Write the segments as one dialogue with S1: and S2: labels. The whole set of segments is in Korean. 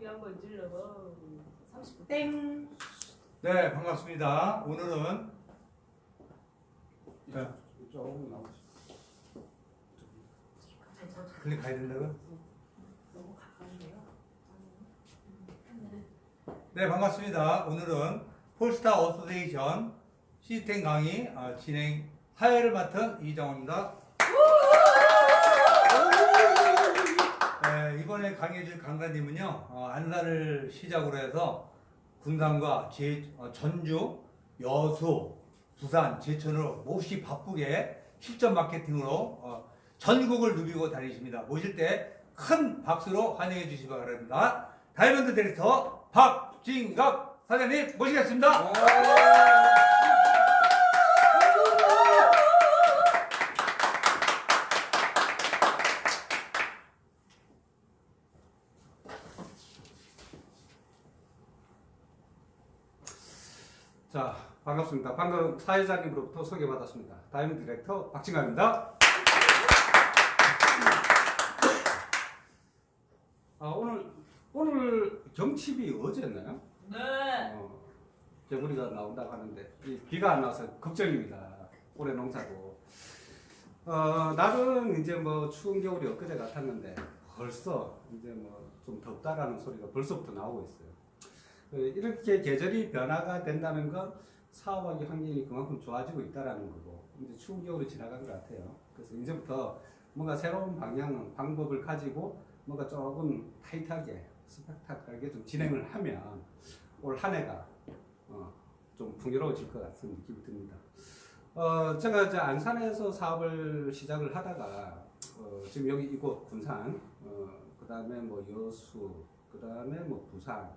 S1: 소리 한번 질러봐. 30분.
S2: 땡.
S3: 네, 반갑습니다. 오늘은
S4: 조금 나오시.
S3: 클릭 가야 된다고요?
S1: 너무 가까운데요?
S3: 네, 반갑습니다. 오늘은 폴스타 어소시에이션 시스템 강의 진행 사회를 맡은 이정호입니다. 네, 이번에 강의해줄 강사님은요, 안산을 시작으로 해서 군산과 전주, 여수, 부산, 제천으로 몹시 바쁘게 실전 마케팅으로 전국을 누비고 다니십니다. 모실 때 큰 박수로 환영해 주시기 바랍니다. 다이먼드 디렉터 박진갑 사장님 모시겠습니다.
S4: 자, 반갑습니다. 방금 사회자님으로부터 소개받았습니다. 다이먼드 디렉터 박진갑입니다. 오늘 경칩이 어제였나요?
S1: 네.
S4: 개구리가 나온다고 하는데 비가 안 나와서 걱정입니다. 올해 농사도. 날은 이제 뭐 추운 겨울이 엊그제 같았는데 벌써 이제 뭐 좀 덥다라는 소리가 벌써부터 나오고 있어요. 이렇게 계절이 변화가 된다는 건 사업하기 환경이 그만큼 좋아지고 있다라는 거고 이제 추운 겨울이 지나간 것 같아요. 그래서 이제부터 뭔가 새로운 방법을 가지고 뭔가 조금 타이트하게 스펙타클하게 좀 진행을 하면 올 한 해가 좀 풍요로워질 것 같은 느낌이 듭니다. 제가 이제 안산에서 사업을 시작을 하다가 지금 여기 이곳 군산, 그 다음에 뭐 여수, 그 다음에 뭐 부산,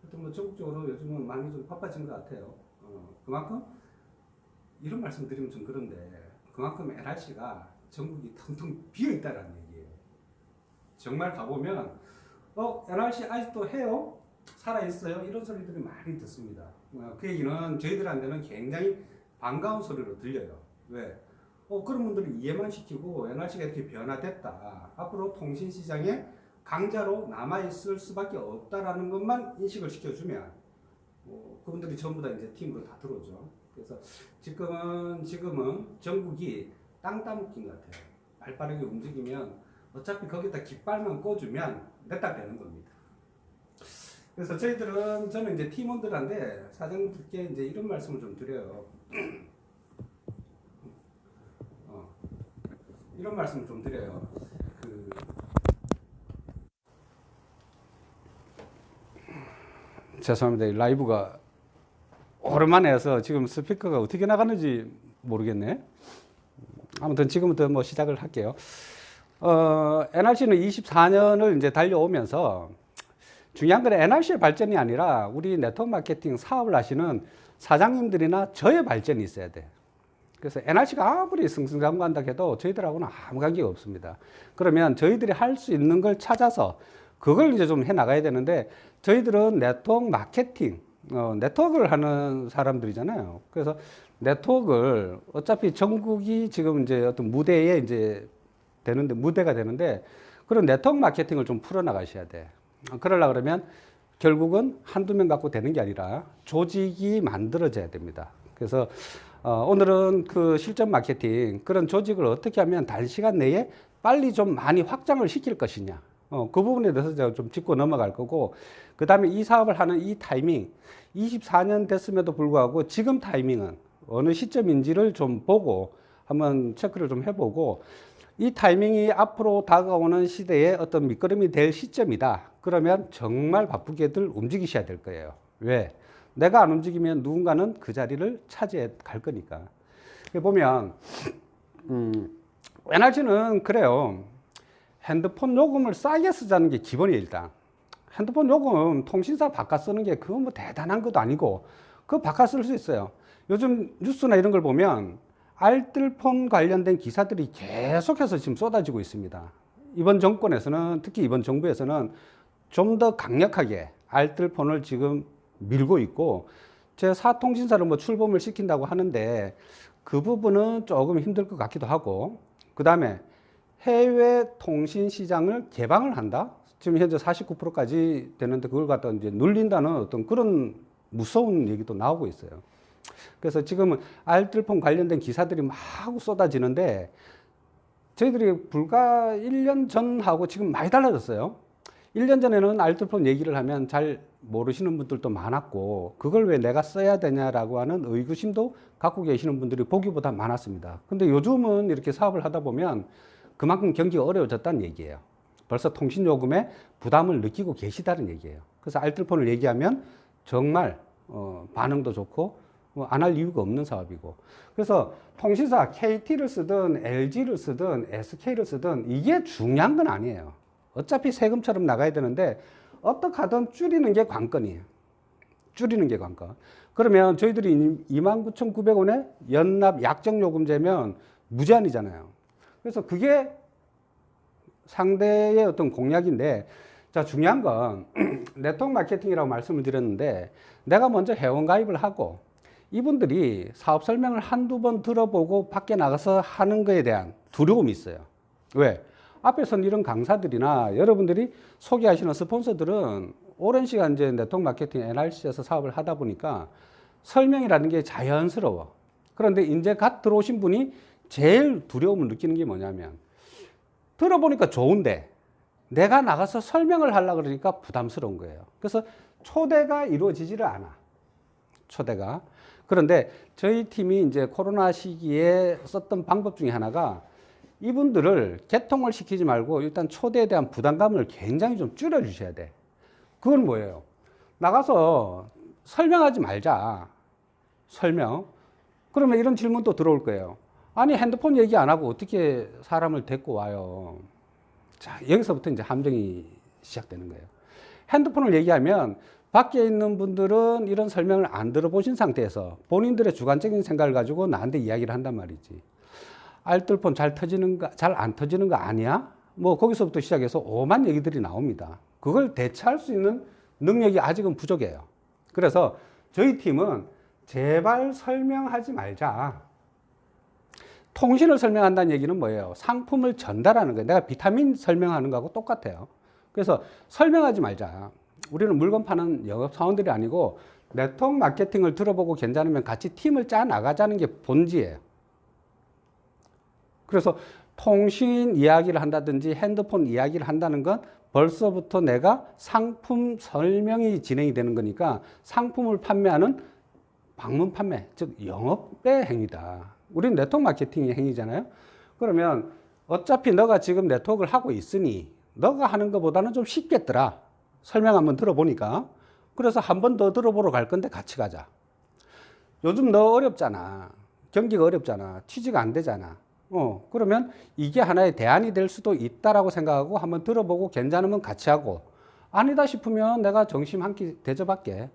S4: 하여튼 뭐 전국적으로 요즘은 많이 좀 바빠진 것 같아요. 그만큼 이런 말씀 드리면 좀 그런데 그만큼 NRC가 전국이 텅텅 비어 있다라는 얘기예요. 정말 가보면 NRC 아직도 해요? 살아있어요? 이런 소리들이 많이 듣습니다. 그 얘기는 저희들한테는 굉장히 반가운 소리로 들려요. 왜? 그런 분들이 이해만 시키고 NRC가 이렇게 변화됐다. 앞으로 통신시장에 강자로 남아있을 수밖에 없다라는 것만 인식을 시켜주면 그분들이 전부 다 이제 팀으로 다 들어오죠. 그래서 지금은 전국이 땅 따먹긴 같아요. 발 빠르게 움직이면 어차피 거기다 깃발만 꽂으면 내 딸 되는 겁니다. 그래서 저는 이제 팀원들한테 사장님들께 이제 이런 말씀을 좀 드려요. 이런 말씀을 좀 드려요. 죄송합니다. 라이브가 오랜만에 해서 지금 스피커가 어떻게 나가는지 모르겠네. 아무튼 지금부터 뭐 시작을 할게요. NRC는 24년을 이제 달려오면서 중요한 건 NRC의 발전이 아니라 우리 네트워크 마케팅 사업을 하시는 사장님들이나 저의 발전이 있어야 돼. 그래서 NRC가 아무리 승승장구한다 해도 저희들하고는 아무 관계가 없습니다. 그러면 저희들이 할 수 있는 걸 찾아서 그걸 이제 좀 해 나가야 되는데 저희들은 네트워크 마케팅, 네트워크를 하는 사람들이잖아요. 그래서 네트워크를 어차피 전국이 지금 이제 어떤 무대에 이제 무대가 되는데 그런 네트워크 마케팅을 좀 풀어 나가셔야 돼. 그러려고 그러면 결국은 한두 명 갖고 되는 게 아니라 조직이 만들어져야 됩니다. 그래서 오늘은 그 실전 마케팅 그런 조직을 어떻게 하면 단시간 내에 빨리 좀 많이 확장을 시킬 것이냐 그 부분에 대해서 제가 좀 짚고 넘어갈 거고 그 다음에 이 사업을 하는 이 타이밍 24년 됐음에도 불구하고 지금 타이밍은 어느 시점인지를 좀 보고 한번 체크를 좀 해보고 이 타이밍이 앞으로 다가오는 시대에 어떤 밑거름이 될 시점이다. 그러면 정말 바쁘게들 움직이셔야 될 거예요. 왜? 내가 안 움직이면 누군가는 그 자리를 차지해 갈 거니까. 보면 NRC는 그래요. 핸드폰 요금을 싸게 쓰자는 게 기본이에요. 일단 핸드폰 요금 통신사 바꿔 쓰는 게 그건 뭐 대단한 것도 아니고 그거 바꿔 쓸 수 있어요. 요즘 뉴스나 이런 걸 보면 알뜰폰 관련된 기사들이 계속해서 지금 쏟아지고 있습니다. 이번 정권에서는 특히 이번 정부에서는 좀 더 강력하게 알뜰폰을 지금 밀고 있고 제 사통신사를 뭐 출범을 시킨다고 하는데 그 부분은 조금 힘들 것 같기도 하고 그 다음에 해외 통신 시장을 개방을 한다? 지금 현재 49%까지 되는데 그걸 갖다 이제 눌린다는 어떤 그런 무서운 얘기도 나오고 있어요. 그래서 지금은 알뜰폰 관련된 기사들이 막 쏟아지는데 저희들이 불과 1년 전하고 지금 많이 달라졌어요. 1년 전에는 알뜰폰 얘기를 하면 잘 모르시는 분들도 많았고 그걸 왜 내가 써야 되냐라고 하는 의구심도 갖고 계시는 분들이 보기보다 많았습니다. 근데 요즘은 이렇게 사업을 하다 보면 그만큼 경기가 어려워졌다는 얘기예요. 벌써 통신요금에 부담을 느끼고 계시다는 얘기예요. 그래서 알뜰폰을 얘기하면 정말 반응도 좋고 안 할 이유가 없는 사업이고, 그래서 통신사 KT를 쓰든 LG를 쓰든 SK를 쓰든 이게 중요한 건 아니에요. 어차피 세금처럼 나가야 되는데 어떻게 하든 줄이는 게 관건이에요. 줄이는 게 관건. 그러면 저희들이 29,900원에 연납 약정요금제면 무제한이잖아요. 그래서 그게 상대의 어떤 공약인데, 자, 중요한 건 네트워크 마케팅이라고 말씀을 드렸는데 내가 먼저 회원가입을 하고 이분들이 사업 설명을 한두 번 들어보고 밖에 나가서 하는 거에 대한 두려움이 있어요. 왜? 앞에서는 이런 강사들이나 여러분들이 소개하시는 스폰서들은 오랜 시간 이제 네트워크 마케팅 NRC에서 사업을 하다 보니까 설명이라는 게 자연스러워. 그런데 이제 갓 들어오신 분이 제일 두려움을 느끼는 게 뭐냐면 들어보니까 좋은데 내가 나가서 설명을 하려고 그러니까 부담스러운 거예요. 그래서 초대가 이루어지지를 않아. 초대가. 그런데 저희 팀이 이제 코로나 시기에 썼던 방법 중에 하나가 이분들을 개통을 시키지 말고 일단 초대에 대한 부담감을 굉장히 좀 줄여주셔야 돼. 그건 뭐예요? 나가서 설명하지 말자. 설명. 그러면 이런 질문도 들어올 거예요. 아니, 핸드폰 얘기 안 하고 어떻게 사람을 데리고 와요? 자, 여기서부터 이제 함정이 시작되는 거예요. 핸드폰을 얘기하면 밖에 있는 분들은 이런 설명을 안 들어보신 상태에서 본인들의 주관적인 생각을 가지고 나한테 이야기를 한단 말이지. 알뜰폰 잘 터지는가, 잘 안 터지는 거 아니야? 뭐 거기서부터 시작해서 오만 얘기들이 나옵니다. 그걸 대처할 수 있는 능력이 아직은 부족해요. 그래서 저희 팀은 제발 설명하지 말자. 통신을 설명한다는 얘기는 뭐예요? 상품을 전달하는 거예요. 내가 비타민 설명하는 거하고 똑같아요. 그래서 설명하지 말자. 우리는 물건 파는 영업사원들이 아니고 네트워크 마케팅을 들어보고 괜찮으면 같이 팀을 짜 나가자는 게 본질이에요. 그래서 통신 이야기를 한다든지 핸드폰 이야기를 한다는 건 벌써부터 내가 상품 설명이 진행이 되는 거니까 상품을 판매하는 방문 판매, 즉 영업의 행위다. 우리는 네트워크 마케팅의 행위잖아요. 그러면 어차피 너가 지금 네트워크를 하고 있으니 너가 하는 것보다는 좀 쉽겠더라. 설명 한번 들어보니까. 그래서 한 번 더 들어보러 갈 건데 같이 가자. 요즘 너 어렵잖아. 경기가 어렵잖아. 취지가 안 되잖아. 그러면 이게 하나의 대안이 될 수도 있다라고 생각하고 한번 들어보고 괜찮으면 같이 하고, 아니다 싶으면 내가 점심 한 끼 대접할게.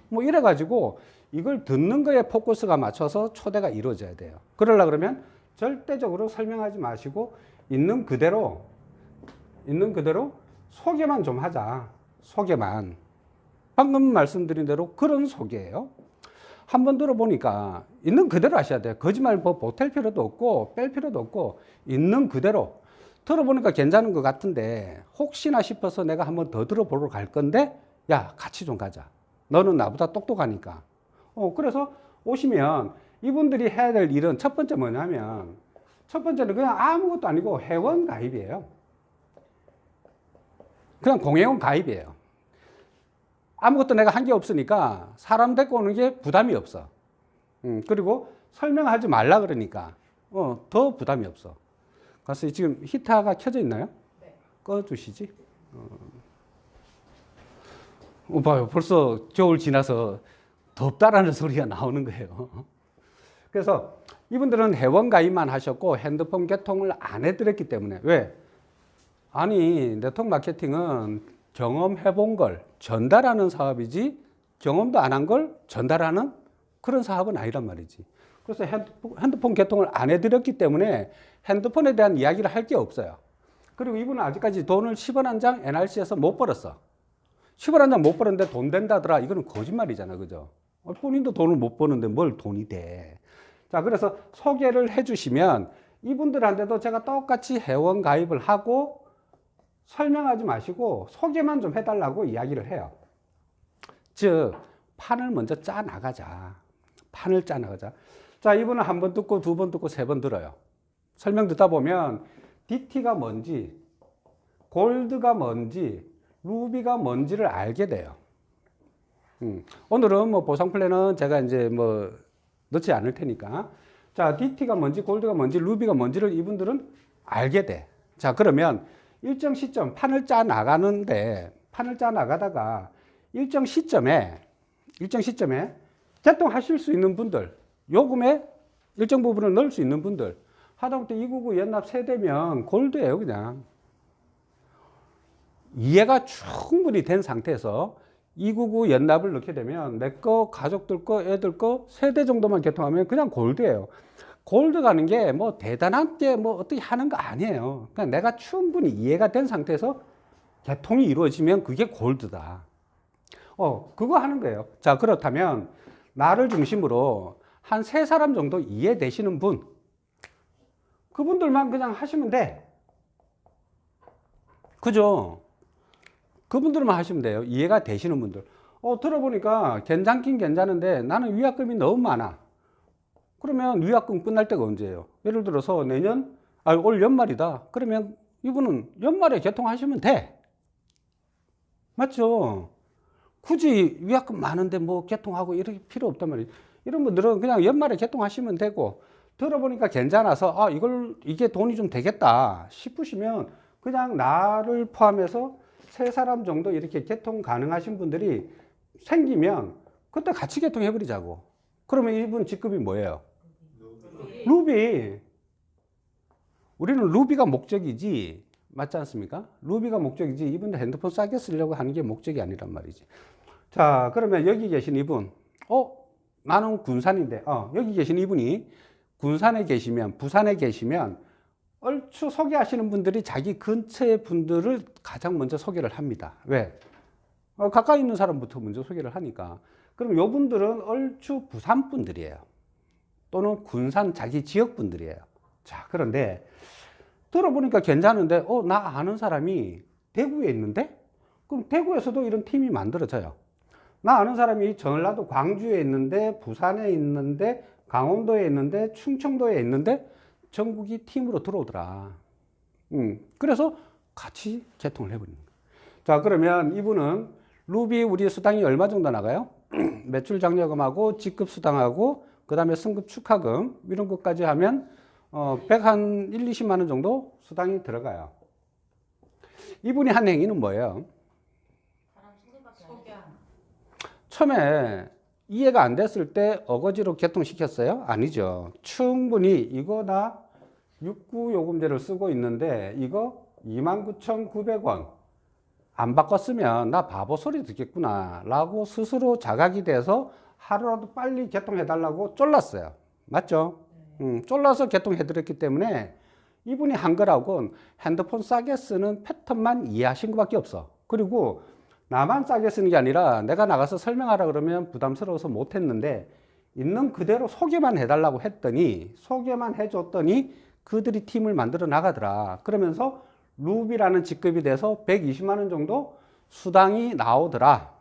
S4: 뭐 이래가지고 이걸 듣는 거에 포커스가 맞춰서 초대가 이루어져야 돼요. 그러려고 그러면 절대적으로 설명하지 마시고 있는 그대로 소개만 좀 하자. 소개만. 방금 말씀드린 대로 그런 소개예요. 한번 들어보니까 있는 그대로 하셔야 돼요. 거짓말 뭐 보탤 필요도 없고 뺄 필요도 없고 있는 그대로. 들어보니까 괜찮은 것 같은데 혹시나 싶어서 내가 한번 더 들어보러 갈 건데 야, 같이 좀 가자. 너는 나보다 똑똑하니까. 그래서 오시면 이분들이 해야 될 일은 첫 번째 뭐냐면, 첫 번째는 그냥 아무것도 아니고 회원 가입이에요. 그냥 공회원 가입이에요. 아무것도 내가 한 게 없으니까 사람 데리고 오는 게 부담이 없어. 그리고 설명하지 말라 그러니까 더 부담이 없어. 그래서 지금 히터가 켜져 있나요?
S1: 네.
S4: 꺼주시지. 봐요. 벌써 겨울 지나서 덥다라는 소리가 나오는 거예요. 그래서 이분들은 회원 가입만 하셨고 핸드폰 개통을 안 해드렸기 때문에. 왜? 아니, 네트워크 마케팅은 경험해본 걸 전달하는 사업이지 경험도 안 한 걸 전달하는 그런 사업은 아니란 말이지. 그래서 핸드폰 개통을 안 해드렸기 때문에 핸드폰에 대한 이야기를 할 게 없어요. 그리고 이분은 아직까지 돈을 10원 한 장 NRC에서 못 벌었어. 10원 한 장 못 벌었는데 돈 된다더라. 이거는 거짓말이잖아. 그죠? 본인도 돈을 못 버는데 뭘 돈이 돼. 자, 그래서 소개를 해주시면 이분들한테도 제가 똑같이 회원 가입을 하고 설명하지 마시고 소개만 좀 해달라고 이야기를 해요. 즉 판을 먼저 짜 나가자. 판을 짜 나가자. 자, 이분은 한 번 듣고 두 번 듣고 세 번 들어요. 설명 듣다 보면 DT가 뭔지, 골드가 뭔지, 루비가 뭔지를 알게 돼요. 오늘은 뭐 보상 플랜은 제가 이제 뭐 넣지 않을 테니까. 자, DT가 뭔지, 골드가 뭔지, 루비가 뭔지를 이분들은 알게 돼. 자, 그러면 일정 시점, 판을 짜 나가는데, 판을 짜 나가다가 일정 시점에 개통하실 수 있는 분들, 요금에 일정 부분을 넣을 수 있는 분들, 하다못해 299 연납 세대면 골드예요, 그냥. 이해가 충분히 된 상태에서 299 연납을 넣게 되면 내 거, 가족들 거, 애들 거 세대 정도만 개통하면 그냥 골드예요. 골드 가는 게 뭐 대단하게 뭐 어떻게 하는 거 아니에요. 그냥 내가 충분히 이해가 된 상태에서 개통이 이루어지면 그게 골드다. 그거 하는 거예요. 자, 그렇다면 나를 중심으로 한 세 사람 정도 이해되시는 분, 그분들만 그냥 하시면 돼. 그죠? 그분들만 하시면 돼요. 이해가 되시는 분들. 들어보니까 괜찮긴 괜찮은데 나는 위약금이 너무 많아. 그러면 위약금 끝날 때가 언제예요? 예를 들어서 내년, 올 연말이다. 그러면 이분은 연말에 개통하시면 돼. 맞죠? 굳이 위약금 많은데 뭐 개통하고 이럴 필요 없단 말이에요. 이런 분들은 그냥 연말에 개통하시면 되고, 들어보니까 괜찮아서 이게 돈이 좀 되겠다 싶으시면 그냥 나를 포함해서 세 사람 정도 이렇게 개통 가능하신 분들이 생기면 그때 같이 개통해버리자고. 그러면 이분 직급이 뭐예요? 루비. 우리는 루비가 목적이지, 맞지 않습니까? 루비가 목적이지 이분들 핸드폰 싸게 쓰려고 하는 게 목적이 아니란 말이지. 자, 그러면 여기 계신 이분, 나는 군산인데, 여기 계신 이분이 군산에 계시면, 부산에 계시면 얼추 소개하시는 분들이 자기 근처의 분들을 가장 먼저 소개를 합니다. 왜? 가까이 있는 사람부터 먼저 소개를 하니까. 그럼 요분들은 얼추 부산 분들이에요. 또는 군산 자기 지역 분들이에요. 자, 그런데 들어보니까 괜찮은데, 나 아는 사람이 대구에 있는데? 그럼 대구에서도 이런 팀이 만들어져요. 나 아는 사람이 전라도 광주에 있는데, 부산에 있는데, 강원도에 있는데, 충청도에 있는데, 전국이 팀으로 들어오더라. 그래서 같이 개통을 해버리는 거예요. 자, 그러면 이분은 루비 우리 수당이 얼마 정도 나가요? 매출 장려금하고 직급 수당하고 그 다음에 승급 축하금 이런 것까지 하면 100한 1, 20만 원 정도 수당이 들어가요. 이분이 한 행위는 뭐예요? 처음에 이해가 안 됐을 때 어거지로 개통시켰어요? 아니죠. 충분히 이거 나 69 요금제를 쓰고 있는데 이거 29,900원 안 바꿨으면 나 바보 소리 듣겠구나 라고 스스로 자각이 돼서 하루라도 빨리 개통해달라고 쫄랐어요. 맞죠? 쫄라서 개통해드렸기 때문에 이분이 한 거라고는 핸드폰 싸게 쓰는 패턴만 이해하신 것밖에 없어. 그리고 나만 싸게 쓰는 게 아니라 내가 나가서 설명하라 그러면 부담스러워서 못했는데 있는 그대로 소개만 해달라고 했더니 소개만 해줬더니 그들이 팀을 만들어 나가더라. 그러면서 루비라는 직급이 돼서 120만 원 정도 수당이 나오더라.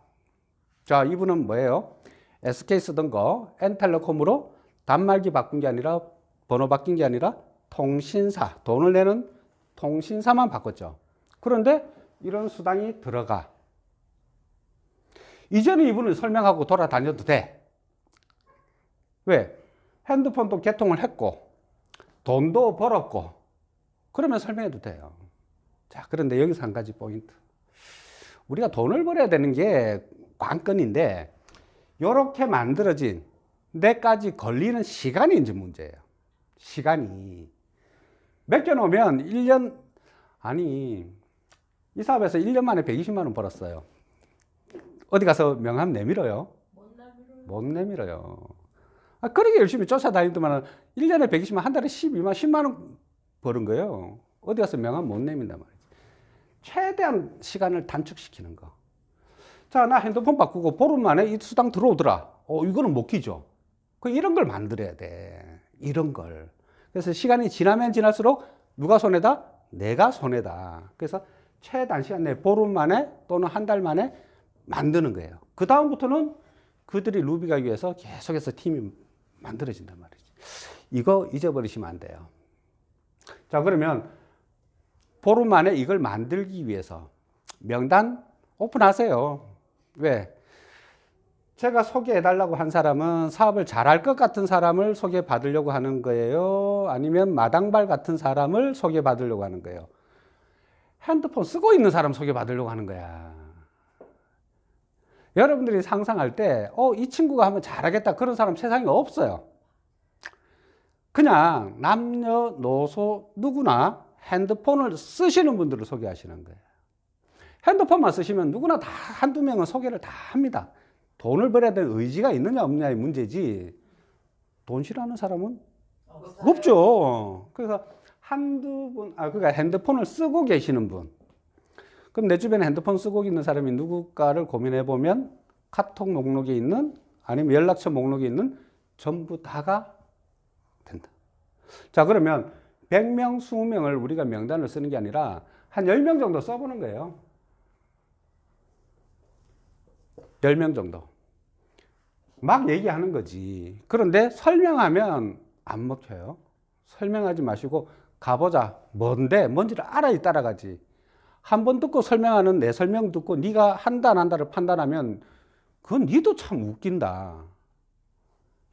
S4: 자, 이분은 뭐예요? SK 쓰던 거 N텔레콤으로 단말기 바꾼 게 아니라 번호 바뀐 게 아니라 통신사, 돈을 내는 통신사만 바꿨죠. 그런데 이런 수당이 들어가. 이제는 이분을 설명하고 돌아다녀도 돼. 왜? 핸드폰도 개통을 했고 돈도 벌었고 그러면 설명해도 돼요. 자, 그런데 여기서 한 가지 포인트. 우리가 돈을 벌어야 되는 게 관건인데 이렇게 만들어진 데까지 걸리는 시간이 이제 문제예요. 시간이 맡겨놓으면 1년, 아니 이 사업에서 1년 만에 120만 원 벌었어요. 어디 가서 명함 내밀어요? 못 내밀어요. 그렇게 열심히 쫓아다니더만 1년에 120만, 한 달에 12만, 10만 원 버는 거예요. 어디 가서 명함 못 내민단 말이지. 최대한 시간을 단축시키는 거. 자, 나 핸드폰 바꾸고 보름 만에 이 수당 들어오더라. 이거는 못 끼죠. 이런 걸 만들어야 돼. 이런 걸. 그래서 시간이 지나면 지날수록 누가 손해다? 내가 손해다. 그래서 최단시간 내에 보름 만에 또는 한 달 만에 만드는 거예요. 그 다음부터는 그들이 루비 가기 위해서 계속해서 팀이 만들어진단 말이지. 이거 잊어버리시면 안 돼요. 자, 그러면 보름 만에 이걸 만들기 위해서 명단 오픈하세요. 왜? 제가 소개해달라고 한 사람은 사업을 잘할 것 같은 사람을 소개받으려고 하는 거예요? 아니면 마당발 같은 사람을 소개받으려고 하는 거예요? 핸드폰 쓰고 있는 사람 소개받으려고 하는 거야. 여러분들이 상상할 때, 이 친구가 하면 잘하겠다. 그런 사람 세상에 없어요. 그냥 남녀노소 누구나 핸드폰을 쓰시는 분들을 소개하시는 거예요. 핸드폰만 쓰시면 누구나 다 한두 명은 소개를 다 합니다. 돈을 벌어야 될 의지가 있느냐 없느냐의 문제지 돈 싫어하는 사람은 없죠. 그래서 한두 분, 그러니까 핸드폰을 쓰고 계시는 분. 그럼 내 주변에 핸드폰 쓰고 있는 사람이 누굴까를 고민해 보면 카톡 목록에 있는 아니면 연락처 목록에 있는 전부 다가 된다. 자, 그러면 100명, 20명을 우리가 명단을 쓰는 게 아니라 한 10명 정도 써보는 거예요. 10명 정도. 막 얘기하는 거지. 그런데 설명하면 안 먹혀요. 설명하지 마시고 가보자. 뭔지를 알아야 따라가지. 한 번 듣고 설명하는 내 설명 듣고 네가 한다 안 한다를 판단하면 그건 니도 참 웃긴다.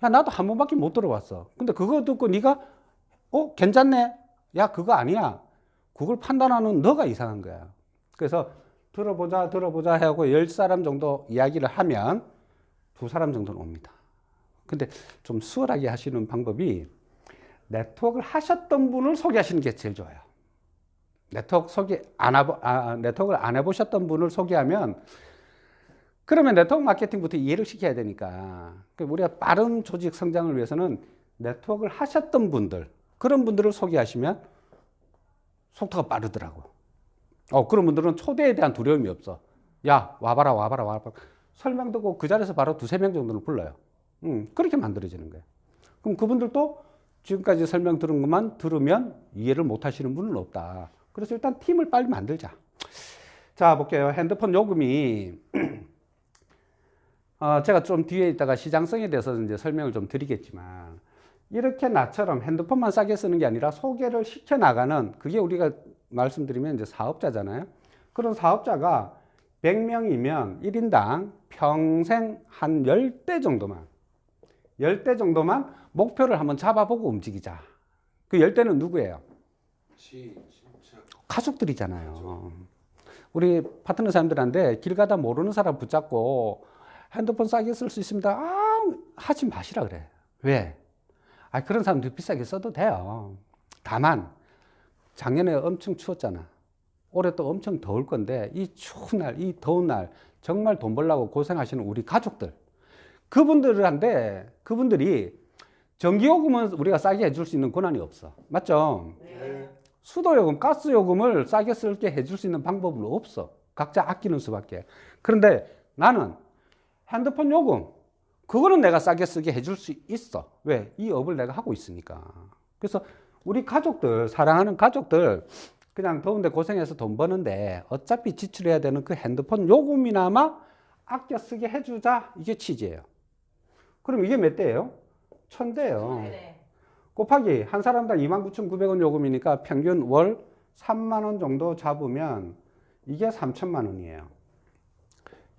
S4: 야, 나도 한 번밖에 못 들어봤어. 근데 그거 듣고 네가 괜찮네. 야, 그거 아니야. 그걸 판단하는 너가 이상한 거야. 그래서 들어보자 하고 10사람 정도 이야기를 하면 2사람 정도는 옵니다. 근데 좀 수월하게 하시는 방법이 네트워크를 하셨던 분을 소개하시는 게 제일 좋아요. 네트워크를 안 해보셨던 분을 소개하면 그러면 네트워크 마케팅부터 이해를 시켜야 되니까 우리가 빠른 조직 성장을 위해서는 네트워크를 하셨던 분들, 그런 분들을 소개하시면 속도가 빠르더라고. 그런 분들은 초대에 대한 두려움이 없어. 야, 와봐라. 설명 듣고 그 자리에서 바로 2-3명 정도는 불러요. 그렇게 만들어지는 거예요. 그럼 그분들도 지금까지 설명 들은 것만 들으면 이해를 못 하시는 분은 없다. 그래서 일단 팀을 빨리 만들자. 자, 볼게요. 핸드폰 요금이 제가 좀 뒤에 있다가 시장성에 대해서 이제 설명을 좀 드리겠지만 이렇게 나처럼 핸드폰만 싸게 쓰는 게 아니라 소개를 시켜 나가는 그게 우리가 말씀드리면 이제 사업자잖아요. 그런 사업자가 100명이면 1인당 평생 한 10대 정도만 목표를 한번 잡아보고 움직이자. 그 10대는 누구예요? 가족들이잖아요. 우리 파트너 사람들한테 길 가다 모르는 사람 붙잡고 핸드폰 싸게 쓸 수 있습니다. 하지 마시라 그래. 왜? 그런 사람들 비싸게 써도 돼요. 다만 작년에 엄청 추웠잖아. 올해 또 엄청 더울 건데 이 추운 날, 이 더운 날 정말 돈 벌려고 고생하시는 우리 가족들, 그분들이 전기요금은 우리가 싸게 해줄 수 있는 권한이 없어. 맞죠?
S1: 네.
S4: 수도요금, 가스요금을 싸게 쓸게 해줄 수 있는 방법은 없어. 각자 아끼는 수밖에. 그런데 나는 핸드폰 요금, 그거는 내가 싸게 쓰게 해줄 수 있어. 왜? 이 업을 내가 하고 있으니까. 그래서 우리 가족들, 사랑하는 가족들, 그냥 더운데 고생해서 돈 버는데 어차피 지출해야 되는 그 핸드폰 요금이나마 아껴 쓰게 해주자. 이게 취지예요. 그럼 이게 몇 대예요? 1000대예요.
S1: 네.
S4: 곱하기 한 사람당 29,900원 요금이니까 평균 월 3만 원 정도 잡으면 이게 3천만 원이에요.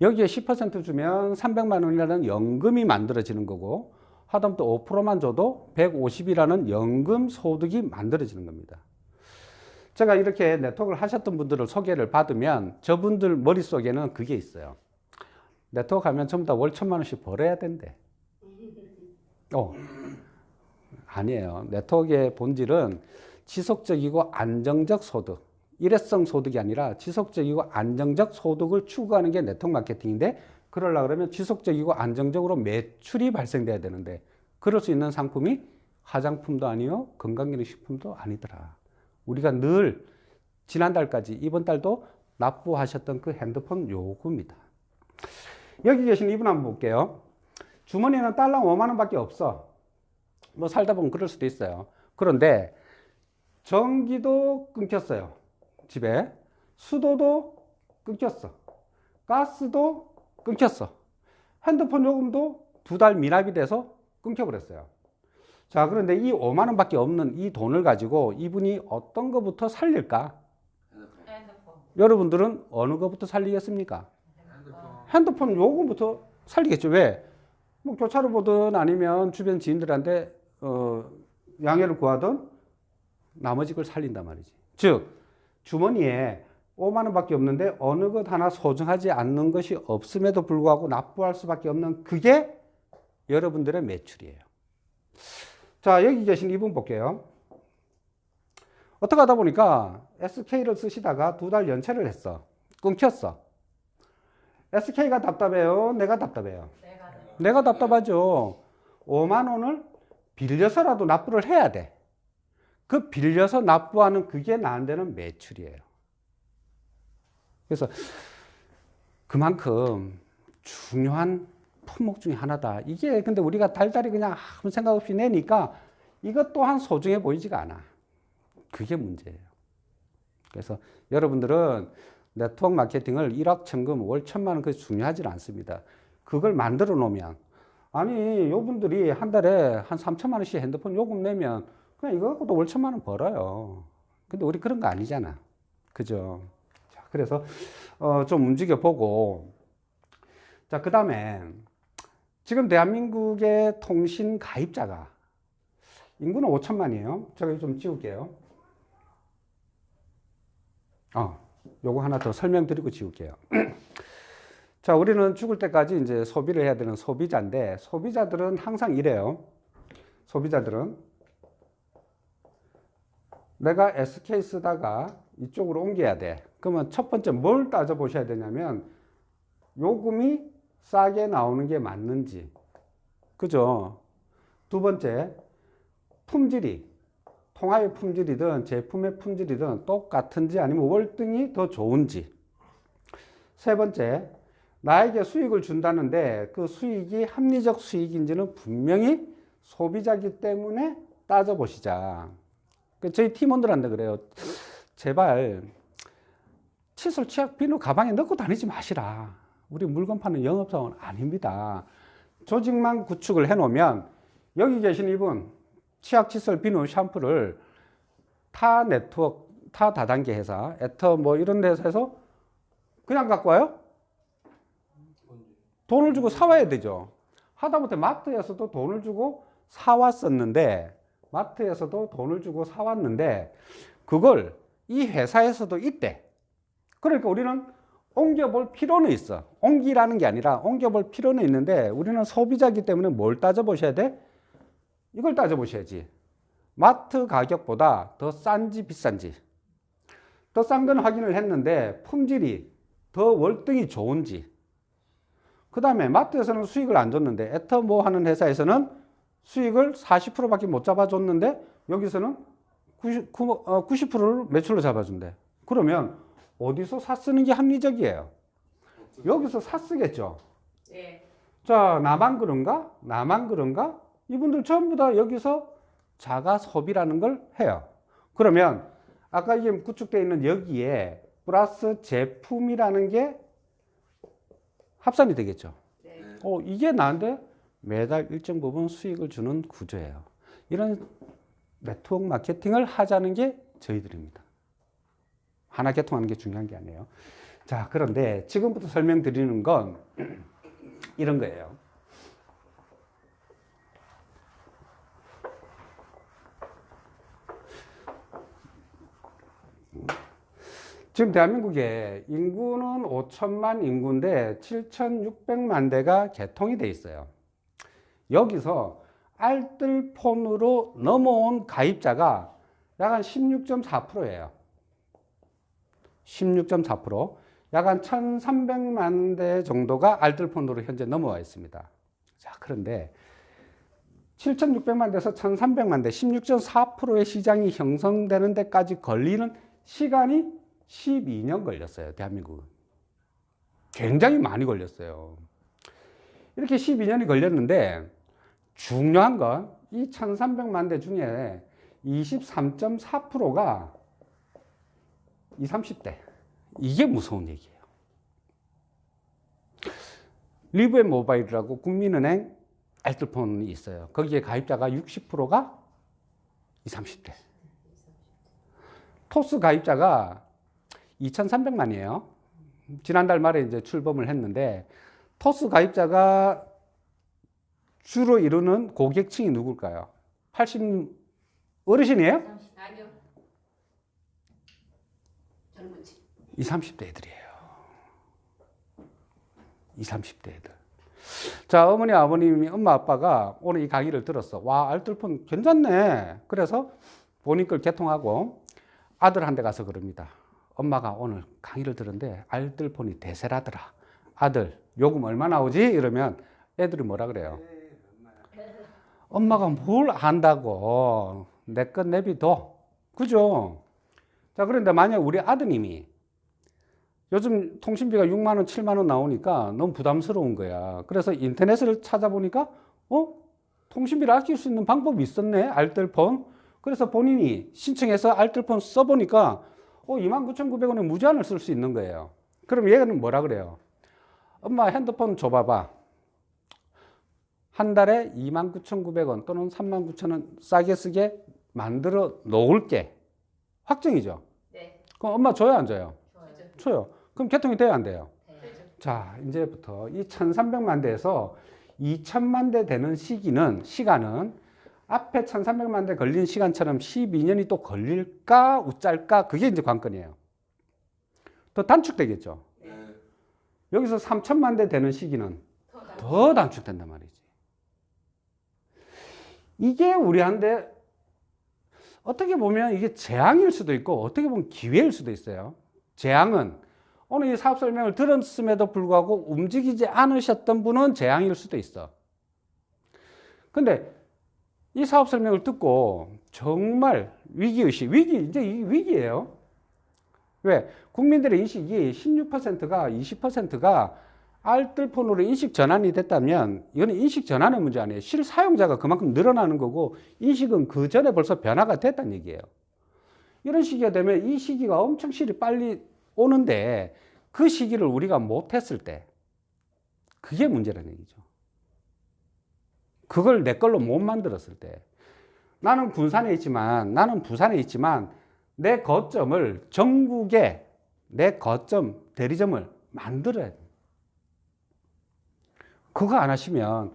S4: 여기에 10% 주면 300만 원이라는 연금이 만들어지는 거고 하다못해 5%만 줘도 150이라는 연금 소득이 만들어지는 겁니다. 제가 이렇게 네트워크를 하셨던 분들을 소개를 받으면 저분들 머릿속에는 그게 있어요. 네트워크 하면 전부 다 월 1,000만 원씩 벌어야 된대. 아니에요. 네트워크의 본질은 지속적이고 안정적 소득, 일회성 소득이 아니라 지속적이고 안정적 소득을 추구하는 게 네트워크 마케팅인데 그러려고 그러면 지속적이고 안정적으로 매출이 발생돼야 되는데 그럴 수 있는 상품이 화장품도 아니요 건강기능식품도 아니더라. 우리가 늘 지난달까지 이번 달도 납부하셨던 그 핸드폰 요금이다. 여기 계신 이분 한번 볼게요. 주머니에는 달러 5만 원밖에 없어. 뭐 살다 보면 그럴 수도 있어요. 그런데 전기도 끊겼어요. 집에. 수도도 끊겼어. 가스도 끊겼어. 핸드폰 요금도 2달 미납이 돼서 끊겨버렸어요. 자, 그런데 이 5만 원밖에 없는 이 돈을 가지고 이분이 어떤 것부터 살릴까?
S1: 핸드폰.
S4: 여러분들은 어느 것부터 살리겠습니까? 핸드폰 요금부터 살리겠죠. 왜? 뭐 교차로 보든 아니면 주변 지인들한테 양해를 구하든 나머지 걸 살린단 말이지. 즉 주머니에 5만 원밖에 없는데 어느 것 하나 소중하지 않는 것이 없음에도 불구하고 납부할 수밖에 없는 그게 여러분들의 매출이에요. 자, 여기 계신 이분 볼게요. 어떻게 하다 보니까 SK를 쓰시다가 2달 연체를 했어. 끊겼어. SK가 답답해요? 내가 답답해요? 내가 답답하죠. 5만 원을 빌려서라도 납부를 해야 돼. 그 빌려서 납부하는 그게 나한테는 매출이에요. 그래서 그만큼 중요한 품목 중에 하나다. 이게 근데 우리가 달달이 그냥 아무 생각 없이 내니까 이것 또한 소중해 보이지가 않아. 그게 문제예요. 그래서 여러분들은 네트워크 마케팅을 1억 천금 월 1,000만 원 그게 중요하지 않습니다. 그걸 만들어 놓으면 아니 요분들이 한 달에 한 3천만 원씩 핸드폰 요금 내면 그냥 이거 갖고도 월 1,000만 원 벌어요. 근데 우리 그런 거 아니잖아. 그죠? 자, 그래서 좀 움직여 보고 자, 그 다음에 지금 대한민국의 통신 가입자가 인구는 5천만이에요. 제가 좀 지울게요. 요거 하나 더 설명드리고 지울게요. 자, 우리는 죽을 때까지 이제 소비를 해야 되는 소비자인데, 소비자들은 항상 이래요. 소비자들은 내가 SK 쓰다가 이쪽으로 옮겨야 돼. 그러면 첫 번째 뭘 따져보셔야 되냐면, 요금이 싸게 나오는 게 맞는지. 그죠? 두 번째, 품질이, 통화의 품질이든 제품의 품질이든 똑같은지 아니면 월등히 더 좋은지. 세 번째, 나에게 수익을 준다는데 그 수익이 합리적 수익인지는 분명히 소비자이기 때문에 따져보시자. 저희 팀원들한테 그래요. 제발 칫솔, 치약, 비누 가방에 넣고 다니지 마시라. 우리 물건 파는 영업사원은 아닙니다. 조직만 구축을 해놓으면 여기 계신 이분 치약, 칫솔, 비누, 샴푸를 타 네트워크, 타 다단계 회사, 애터 뭐 이런 회사에서 그냥 갖고 와요? 돈을 주고 사와야 되죠. 하다못해 마트에서도 돈을 주고 사왔었는데, 마트에서도 돈을 주고 사왔는데, 그걸 이 회사에서도 있대. 그러니까 우리는 옮겨볼 필요는 있어. 옮기라는 게 아니라 옮겨볼 필요는 있는데, 우리는 소비자이기 때문에 뭘 따져보셔야 돼? 이걸 따져보셔야지. 마트 가격보다 더 싼지 비싼지. 더 싼 건 확인을 했는데, 품질이 더 월등히 좋은지. 그 다음에 마트에서는 수익을 안 줬는데 애터 뭐 하는 회사에서는 수익을 40%밖에 못 잡아줬는데 여기서는 90%를 매출로 잡아준대. 그러면 어디서 사 쓰는 게 합리적이에요? 여기서 사 쓰겠죠.
S1: 네.
S4: 자, 나만 그런가? 나만 그런가? 이분들 전부 다 여기서 자가 소비라는 걸 해요. 그러면 아까 이게 구축되어 있는 여기에 플러스 제품이라는 게 합산이 되겠죠.
S1: 네.
S4: 이게 나한테 매달 일정 부분 수익을 주는 구조예요. 이런 네트워크 마케팅을 하자는 게 저희들입니다. 하나 개통하는 게 중요한 게 아니에요. 자, 그런데 지금부터 설명드리는 건 이런 거예요. 지금 대한민국의 인구는 5천만 인구인데 7,600만 대가 개통이 돼 있어요. 여기서 알뜰폰으로 넘어온 가입자가 약 한 16.4%예요. 16.4%. 약 한 1,300만 대 정도가 알뜰폰으로 현재 넘어와 있습니다. 자, 그런데 7,600만 대에서 1,300만 대, 16.4%의 시장이 형성되는 데까지 걸리는 시간이 12년 걸렸어요. 대한민국은. 굉장히 많이 걸렸어요. 이렇게 12년이 걸렸는데 중요한 건 이 1,300만 대 중에 23.4%가 20, 30대. 이게 무서운 얘기예요. 리브앤모바일이라고 국민은행 알뜰폰이 있어요. 거기에 가입자가 60%가 20, 30대. 토스 가입자가 2,300만이에요. 지난달 말에 이제 출범을 했는데, 토스 가입자가 주로 이루는 고객층이 누굴까요? 80 어르신이에요?
S1: 아니요. 젊은 층.
S4: 20, 30대 애들이에요. 20, 30대 애들. 자, 어머니, 아버님이, 엄마, 아빠가 오늘 이 강의를 들었어. 와, 알뜰폰 괜찮네. 그래서 본인 걸 개통하고 아들한테 가서 그럽니다. 엄마가 오늘 강의를 들었는데 알뜰폰이 대세라더라. 아들, 요금 얼마 나오지? 이러면 애들이 뭐라 그래요? 엄마가 뭘 안다고. 내 것 내비둬. 그죠? 자, 그런데 만약 우리 아드님이 요즘 통신비가 6만 원, 7만 원 나오니까 너무 부담스러운 거야. 그래서 인터넷을 찾아보니까 통신비를 아낄 수 있는 방법이 있었네. 알뜰폰. 그래서 본인이 신청해서 알뜰폰 써보니까 29,900원에 무제한을 쓸 수 있는 거예요. 그럼 얘는 뭐라 그래요? 엄마 핸드폰 줘봐봐. 한 달에 29,900원 또는 39,000원 싸게 쓰게 만들어 놓을게. 확정이죠?
S1: 네.
S4: 그럼 엄마 줘요, 안 줘요?
S1: 좋아요.
S4: 줘요. 그럼 개통이 돼요, 안 돼요?
S1: 되죠.
S4: 자, 이제부터 이 1,300만 대에서 2,000만 대 되는 시간은 앞에 1,300만 대 걸린 시간처럼 12년이 또 걸릴까, 우짤까? 그게 이제 관건이에요. 더 단축되겠죠?
S1: 네.
S4: 여기서 3,000만 대 되는 시기는
S1: 더
S4: 더 단축된단 말이지. 이게 우리한테 어떻게 보면 이게 재앙일 수도 있고 어떻게 보면 기회일 수도 있어요. 재앙은 오늘 이 사업 설명을 들었음에도 불구하고 움직이지 않으셨던 분은 재앙일 수도 있어. 근데 이 사업 설명을 듣고 정말 위기의식, 이제 이 위기예요. 왜? 국민들의 인식이 16%가 20%가 알뜰폰으로 인식 전환이 됐다면 이거는 인식 전환의 문제 아니에요. 실사용자가 그만큼 늘어나는 거고 인식은 그 전에 벌써 변화가 됐다는 얘기예요. 이런 시기가 되면 이 시기가 엄청 실이 빨리 오는데 그 시기를 우리가 못했을 때 그게 문제라는 얘기죠. 그걸 내 걸로 못 만들었을 때 나는 군산에 있지만 나는 부산에 있지만 내 거점을 전국에 내 거점 대리점을 만들어야 돼. 그거 안 하시면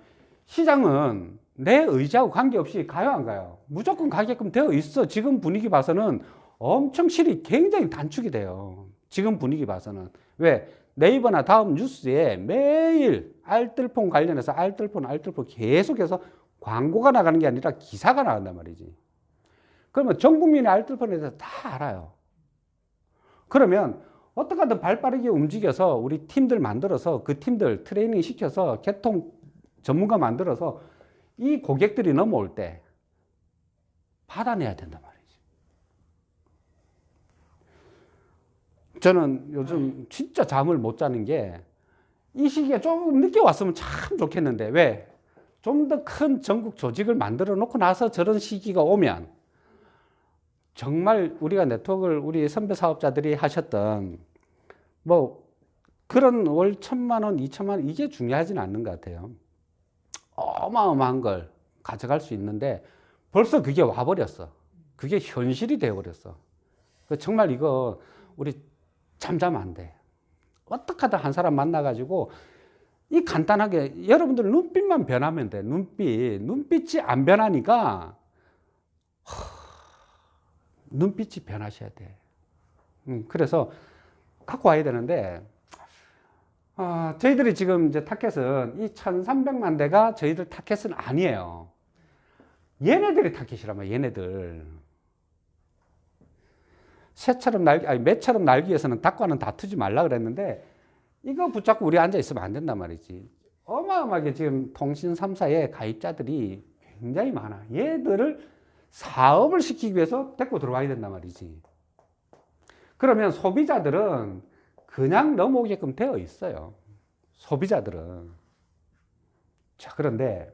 S4: 시장은 내 의지하고 관계없이 가요, 안 가요? 무조건 가게끔 되어 있어. 지금 분위기 봐서는 엄청 실이 굉장히 단축이 돼요. 지금 분위기 봐서는. 왜? 네이버나 다음 뉴스에 매일 알뜰폰 관련해서 알뜰폰 계속해서 광고가 나가는 게 아니라 기사가 나간단 말이지. 그러면 전 국민이 알뜰폰에 대해서 다 알아요. 그러면 어떻게 하든 발빠르게 움직여서 우리 팀들 만들어서 그 팀들 트레이닝 시켜서 개통 전문가 만들어서 이 고객들이 넘어올 때 받아내야 된단 말이지. 저는 요즘 진짜 잠을 못 자는 게 이 시기에 조금 늦게 왔으면 참 좋겠는데 왜? 좀 더 큰 전국 조직을 만들어 놓고 나서 저런 시기가 오면 정말 우리가 네트워크를 우리 선배 사업자들이 하셨던 뭐 그런 월 1,000만 원, 2,000만 원 이게 중요하지는 않는 것 같아요. 어마어마한 걸 가져갈 수 있는데 벌써 그게 와버렸어. 그게 현실이 되어버렸어. 정말 이거 우리 잠자면 안 돼. 어떻게 하든 한 사람 만나가지고 이 간단하게 여러분들 눈빛만 변하면 돼. 눈빛이 안 변하니까 눈빛이 변하셔야 돼. 그래서 갖고 와야 되는데 저희들이 지금 이제 타켓은 이 1,300만 대가 저희들 타켓은 아니에요. 얘네들이 타켓이란 말이야. 얘네들. 매처럼 날기 위해서는 닭과는 다투지 말라 그랬는데 이거 붙잡고 우리 앉아 있으면 안 된단 말이지. 어마어마하게 지금 통신 3사의 가입자들이 굉장히 많아. 얘들을 사업을 시키기 위해서 데리고 들어와야 된단 말이지. 그러면 소비자들은 그냥 넘어오게끔 되어 있어요. 소비자들은. 자, 그런데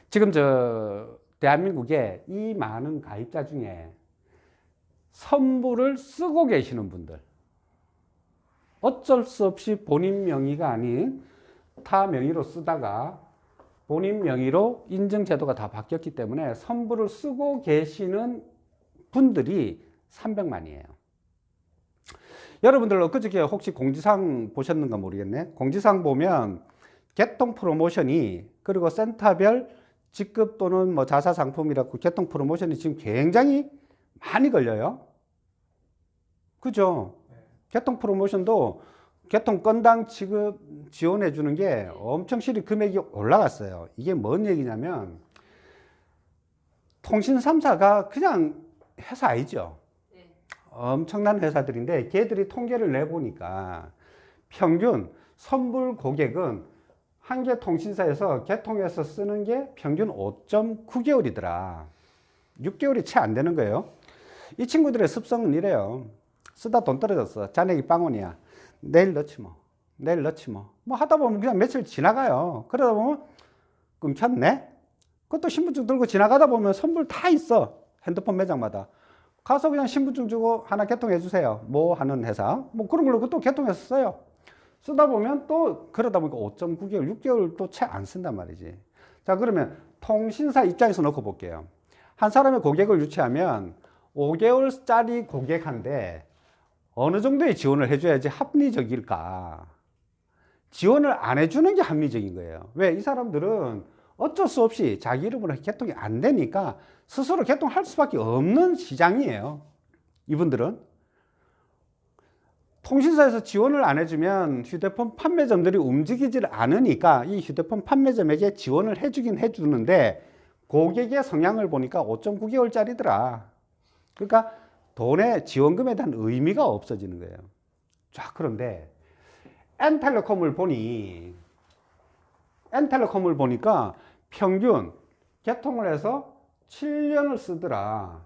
S4: 지금 대한민국에 이 많은 가입자 중에 선불을 쓰고 계시는 분들, 어쩔 수 없이 본인 명의가 아닌 타 명의로 쓰다가 본인 명의로 인증제도가 다 바뀌었기 때문에 선불을 쓰고 계시는 분들이 300만이에요. 여러분들 엊그저께 혹시 공지사항 보셨는가 모르겠네. 공지사항 보면 개통 프로모션이, 그리고 센터별 직급 또는 뭐 자사 상품이라고 개통 프로모션이 지금 굉장히 많이 걸려요. 그죠? 개통 프로모션도 개통 건당 지원해 주는 게 엄청 실이 금액이 올라갔어요. 이게 뭔 얘기냐면 통신 3사가 그냥 회사 아니죠. 엄청난 회사들인데 걔들이 통계를 내보니까 평균 선불 고객은 한 개 통신사에서 개통해서 쓰는 게 평균 5.9개월이더라. 6개월이 채 안 되는 거예요. 이 친구들의 습성은 이래요. 쓰다 돈 떨어졌어. 잔액이 빵원이야. 내일 넣지 뭐. 내일 넣지 뭐. 뭐 하다 보면 그냥 며칠 지나가요. 그러다 보면 끊겼네? 그것도 신분증 들고 지나가다 보면 선불 다 있어. 핸드폰 매장마다. 가서 그냥 신분증 주고 하나 개통해 주세요. 뭐 하는 회사. 뭐 그런 걸로 또 개통해서 써요. 쓰다 보면 또 그러다 보니까 5.9개월, 6개월 또 채 안 쓴단 말이지. 자, 그러면 통신사 입장에서 놓고 볼게요. 한 사람의 고객을 유치하면 5개월짜리 고객한테 어느 정도의 지원을 해줘야지 합리적일까? 지원을 안 해주는 게 합리적인 거예요. 왜? 이 사람들은 어쩔 수 없이 자기 이름으로 개통이 안 되니까 스스로 개통할 수밖에 없는 시장이에요. 이분들은. 통신사에서 지원을 안 해주면 휴대폰 판매점들이 움직이질 않으니까 이 휴대폰 판매점에게 지원을 해주긴 해주는데 고객의 성향을 보니까 5.9개월짜리더라. 그러니까 돈의 지원금에 대한 의미가 없어지는 거예요. 자, 그런데 N텔레콤을 보니까 평균 개통을 해서 7년을 쓰더라.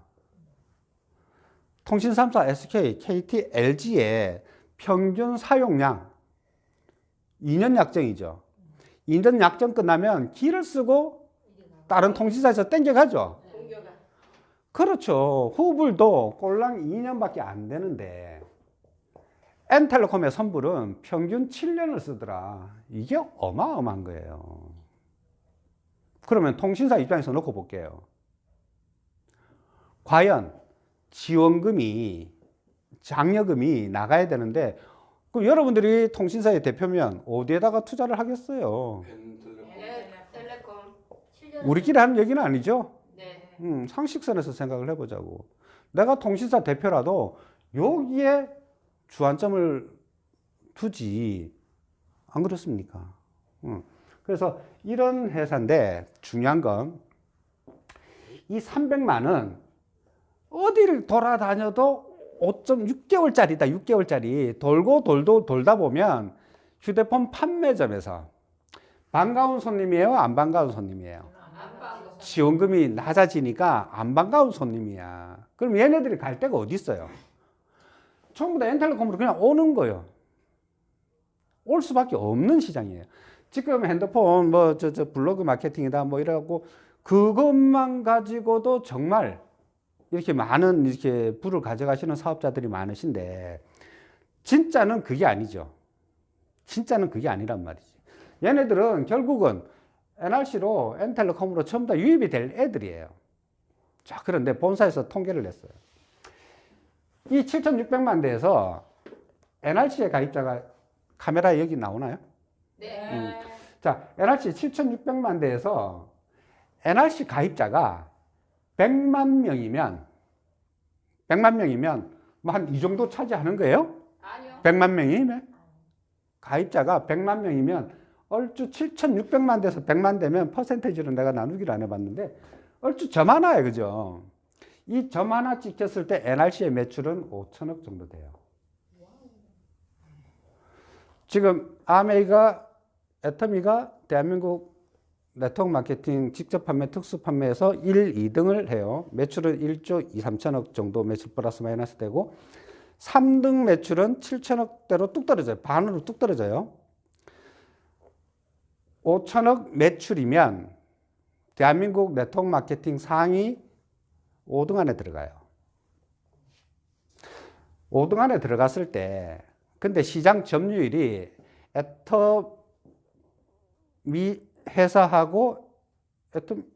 S4: 통신 3사 SK, KT, LG의 평균 사용량 2년 약정이죠. 2년 약정 끝나면 기를 쓰고 다른 통신사에서 땡겨가죠. 그렇죠. 후불도 꼴랑 2년밖에 안 되는데 N텔레콤의 선불은 평균 7년을 쓰더라. 이게 어마어마한 거예요. 그러면 통신사 입장에서 놓고 볼게요. 과연 지원금이, 장려금이 나가야 되는데 그럼 여러분들이 통신사의 대표면 어디에다가 투자를 하겠어요?
S1: 텔레콤.
S4: 우리끼리 하는 얘기는 아니죠.
S1: 네.
S4: 상식선에서 생각을 해보자고. 내가 통신사 대표라도 여기에 주안점을 두지. 안 그렇습니까? 그래서 이런 회사인데 중요한 건 이 300만은 어디를 돌아다녀도 5.6개월짜리다. 6개월짜리. 돌고 돌다 보면 휴대폰 판매점에서 반가운 손님이에요? 안 반가운 손님이에요? 지원금이 낮아지니까 안 반가운 손님이야. 그럼 얘네들이 갈 데가 어디 있어요? 전부 다 N텔레콤으로 그냥 오는 거예요. 올 수밖에 없는 시장이에요. 지금 핸드폰 블로그 마케팅이다 뭐 이래갖고 그것만 가지고도 정말 이렇게 많은 이렇게 부를 가져가시는 사업자들이 많으신데 진짜는 그게 아니죠. 진짜는 그게 아니란 말이지. 얘네들은 결국은 NRC로 N텔레콤으로 전부 다 유입이 될 애들이에요. 자, 그런데 본사에서 통계를 냈어요. 이 7,600만 대에서 NRC의 가입자가 카메라에 여기 나오나요?
S1: 네.
S4: 자, NRC 7,600만 대에서 NRC 가입자가 100만 명이면 뭐 한 이 정도 차지하는 거예요?
S1: 아니요.
S4: 100만 명이면 가입자가 100만 명이면 얼추 7,600만 대에서 100만 되면 퍼센테이지로 내가 나누기를 안 해봤는데 얼추 점 하나예요. 그죠? 이 점 하나 찍혔을 때 NRC의 매출은 5천억 정도 돼요. 지금 애터미가 대한민국 네트워크 마케팅 직접 판매, 특수 판매에서 1, 2등을 해요. 매출은 1조 2, 3천억 정도 매출 플러스 마이너스 되고 3등 매출은 7천억대로 뚝 떨어져요. 반으로 뚝 떨어져요. 5천억 매출이면 대한민국 네트워크 마케팅 상위 5등 안에 들어가요.
S2: 5등 안에 들어갔을 때 근데 시장 점유율이 애터미 회사하고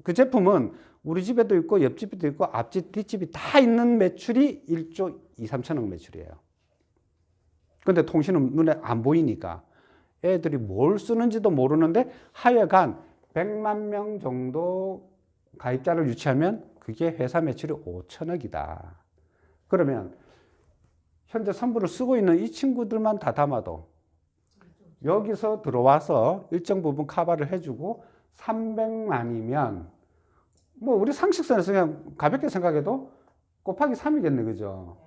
S2: 그 제품은 우리 집에도 있고 옆집에도 있고 앞집 뒷집이 다 있는 매출이 1조 2, 3천억 매출이에요. 근데 통신은 눈에 안 보이니까 애들이 뭘 쓰는지도 모르는데 하여간 100만 명 정도 가입자를 유치하면 그게 회사 매출이 5천억이다. 그러면 현재 선불을 쓰고 있는 이 친구들만 다 담아도 여기서 들어와서 일정 부분 커버를 해주고 300만이면 뭐 우리 상식선에서 그냥 가볍게 생각해도 곱하기 3이겠네, 그죠?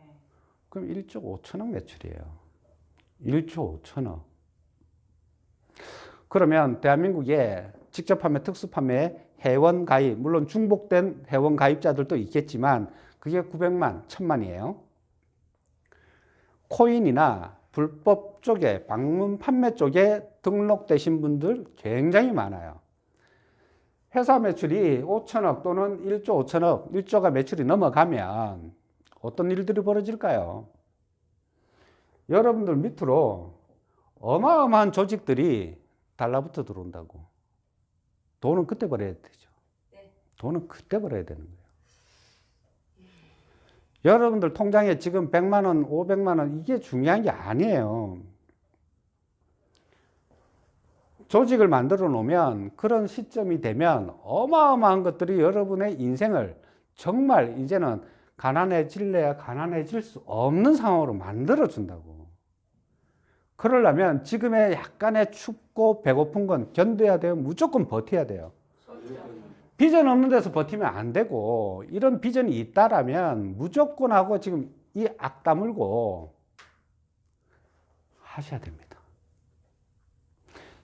S2: 그럼 1조 5천억 매출이에요. 1조 5천억. 그러면 대한민국에 직접 판매, 특수 판매, 회원 가입, 물론 중복된 회원 가입자들도 있겠지만 그게 900만, 1000만이에요. 코인이나 불법 쪽에, 방문 판매 쪽에 등록되신 분들 굉장히 많아요. 회사 매출이 5천억 또는 1조 5천억, 1조가 매출이 넘어가면 어떤 일들이 벌어질까요? 여러분들 밑으로 어마어마한 조직들이 달라붙어 들어온다고. 돈은 그때 벌어야 되죠. 돈은 그때 벌어야 되는 거예요. 여러분들 통장에 지금 100만 원, 500만 원 이게 중요한 게 아니에요. 조직을 만들어 놓으면 그런 시점이 되면 어마어마한 것들이 여러분의 인생을 정말 이제는 가난해질래야 가난해질 수 없는 상황으로 만들어 준다고. 그러려면 지금의 약간의 춥고 배고픈 건 견뎌야 돼요. 무조건 버텨야 돼요. 비전 없는 데서 버티면 안 되고, 이런 비전이 있다라면 무조건 하고 지금 이 악 다물고 하셔야 됩니다.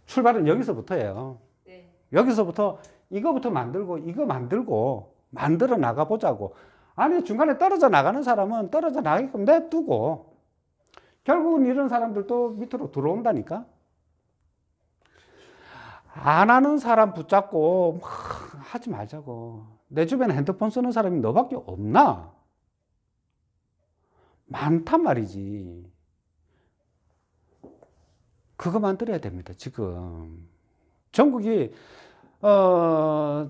S2: 출발은 여기서부터예요.
S1: 네.
S2: 여기서부터 이거부터 만들고 이거 만들고 만들어 나가보자고. 아니 중간에 떨어져 나가는 사람은 떨어져 나가게끔 냅두고 결국은 이런 사람들도 밑으로 들어온다니까. 안 하는 사람 붙잡고 막 하지 말자고. 내 주변에 핸드폰 쓰는 사람이 너밖에 없나? 많단 말이지. 그거 만들어야 됩니다. 지금 전국이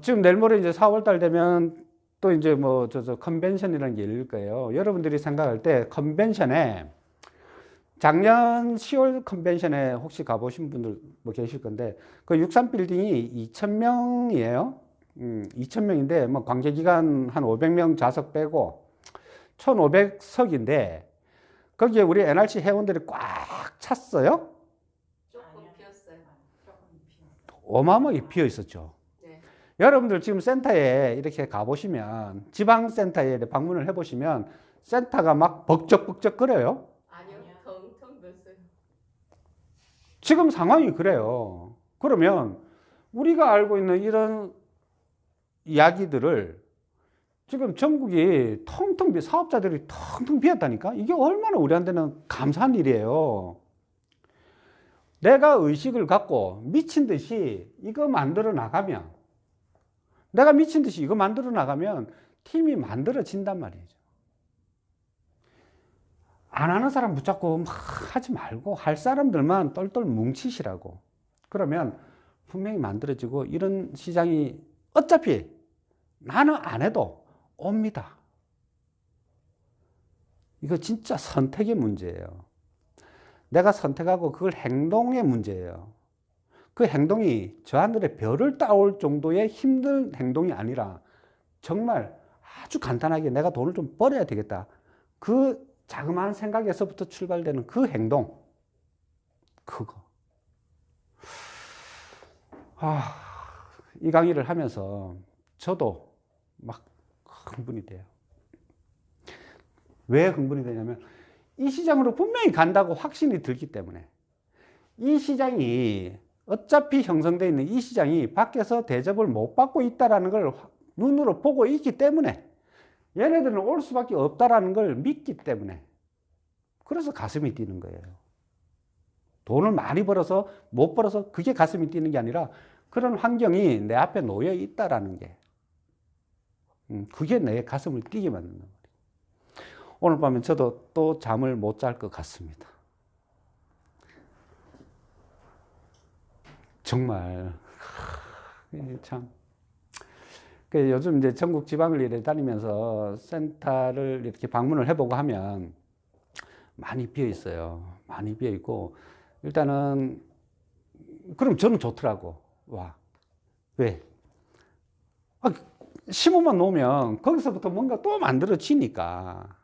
S2: 지금 내일 모레 이제 4월달 되면 또 이제 뭐 컨벤션이라는 게 열릴 거예요. 여러분들이 생각할 때 컨벤션에 작년 10월 컨벤션에 혹시 가보신 분들 뭐 계실 건데 그 63빌딩이 2,000명이에요. 2,000명인데 뭐 관계기관 한 500명 좌석 빼고 1,500석인데 거기에 우리 NRC 회원들이 꽉 찼어요.
S1: 조금 비었어요.
S2: 어마어마하게 비어 있었죠.
S1: 네.
S2: 여러분들 지금 센터에 이렇게 가보시면 지방센터에 방문을 해보시면 센터가 막 벅적벅적 거려요.
S1: 아니요, 텅텅 빈었어요.
S2: 지금 상황이 그래요. 그러면 우리가 알고 있는 이런 이야기들을 지금 전국이 텅텅 사업자들이 텅텅 비었다니까. 이게 얼마나 우리한테는 감사한 일이에요. 내가 의식을 갖고 미친 듯이 이거 만들어 나가면 내가 미친 듯이 이거 만들어 나가면 팀이 만들어진단 말이죠. 안 하는 사람 붙잡고 막 하지 말고 할 사람들만 똘똘 뭉치시라고. 그러면 분명히 만들어지고 이런 시장이 어차피 나는 안 해도 옵니다. 이거 진짜 선택의 문제예요. 내가 선택하고 그걸 행동의 문제예요. 그 행동이 저 하늘에 별을 따올 정도의 힘든 행동이 아니라 정말 아주 간단하게 내가 돈을 좀 벌어야 되겠다. 그 자그마한 생각에서부터 출발되는 그 행동. 그거. 이 강의를 하면서 저도 막 흥분이 돼요. 왜 흥분이 되냐면 이 시장으로 분명히 간다고 확신이 들기 때문에. 이 시장이 어차피 형성되어 있는 이 시장이 밖에서 대접을 못 받고 있다는 걸 눈으로 보고 있기 때문에 얘네들은 올 수밖에 없다는 걸 믿기 때문에 그래서 가슴이 뛰는 거예요. 돈을 많이 벌어서 못 벌어서 그게 가슴이 뛰는 게 아니라 그런 환경이 내 앞에 놓여 있다는 게 그게 내 가슴을 뛰게 만드는 거예요. 오늘 밤에 저도 또 잠을 못 잘 것 같습니다. 정말 참. 요즘 이제 전국 지방을 이렇게 다니면서 센터를 이렇게 방문을 해보고 하면 많이 비어 있어요. 많이 비어 있고 일단은 그럼 저는 좋더라고. 와, 왜? 심어만 놓으면 거기서부터 뭔가 또 만들어지니까.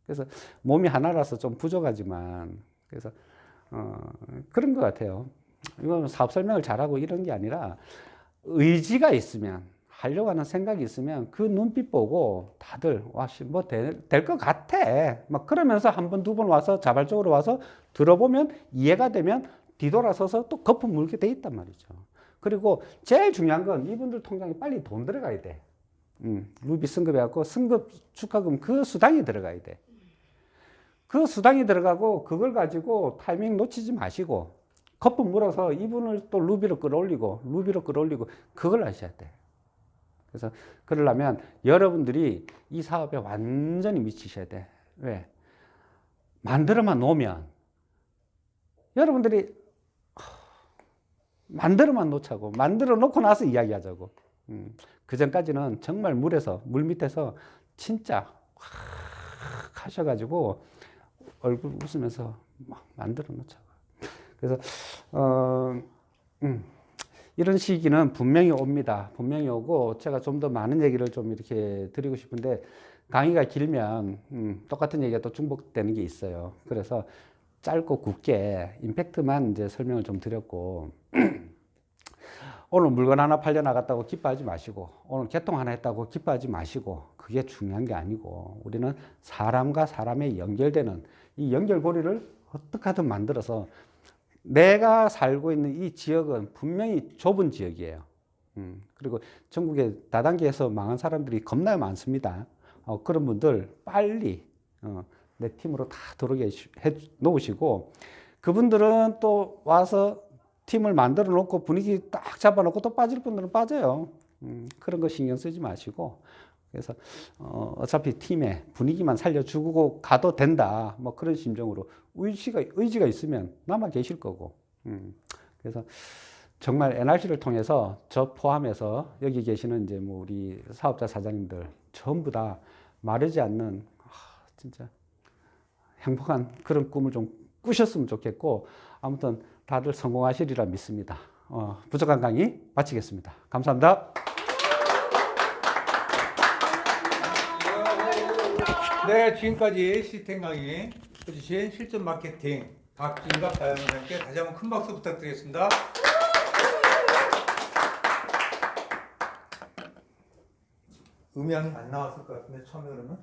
S2: 그래서 몸이 하나라서 좀 부족하지만 그래서 그런 것 같아요. 이건 사업 설명을 잘하고 이런 게 아니라 의지가 있으면 하려고 하는 생각이 있으면 그 눈빛 보고 다들 뭐 될 것 같아 막 그러면서 한 번, 두 번 와서 자발적으로 와서 들어보면 이해가 되면 뒤돌아서서 또 거품 물게 돼 있단 말이죠. 그리고 제일 중요한 건 이분들 통장에 빨리 돈 들어가야 돼. 루비 승급해갖고 승급 축하금 그 수당이 들어가야 돼. 그 수당이 들어가고 그걸 가지고 타이밍 놓치지 마시고 거품 물어서 이분을 또 루비로 끌어올리고 그걸 하셔야 돼. 그래서 그러려면 여러분들이 이 사업에 완전히 미치셔야 돼. 왜? 만들어만 놓으면 여러분들이 만들어만 놓자고 만들어 놓고 나서 이야기하자고. 그 전까지는 정말 물 밑에서 진짜 확 하셔가지고 얼굴 웃으면서 막 만들어 놓자고. 그래서 이런 시기는 분명히 옵니다. 분명히 오고 제가 좀 더 많은 얘기를 좀 이렇게 드리고 싶은데 강의가 길면 똑같은 얘기가 또 중복되는 게 있어요. 그래서 짧고 굵게 임팩트만 이제 설명을 좀 드렸고 오늘 물건 하나 팔려 나갔다고 기뻐하지 마시고 오늘 개통 하나 했다고 기뻐하지 마시고 그게 중요한 게 아니고 우리는 사람과 사람의 연결되는 이 연결고리를 어떻게 하든 만들어서 내가 살고 있는 이 지역은 분명히 좁은 지역이에요. 그리고 전국에 다단계에서 망한 사람들이 겁나 많습니다. 그런 분들 빨리 내 팀으로 다 들어오게 해 놓으시고 그분들은 또 와서 팀을 만들어 놓고 분위기 딱 잡아 놓고 또 빠질 분들은 빠져요. 그런 거 신경 쓰지 마시고 그래서 어차피 팀의 분위기만 살려주고 가도 된다. 뭐 그런 심정으로 의지가 있으면 남아 계실 거고. 그래서 정말 NRC를 통해서 저 포함해서 여기 계시는 이제 뭐 우리 사업자 사장님들 전부 다 마르지 않는 진짜 행복한 그런 꿈을 좀 꾸셨으면 좋겠고 아무튼 다들 성공하시리라 믿습니다. 부족한 강의 마치겠습니다. 감사합니다.
S3: 네, 지금까지 시스템 강의 해주신 실전 마케팅 박진갑 다영원님께 다시 한번 큰 박수 부탁드리겠습니다. 음향이 안 나왔을 것 같은데 처음에 그러면?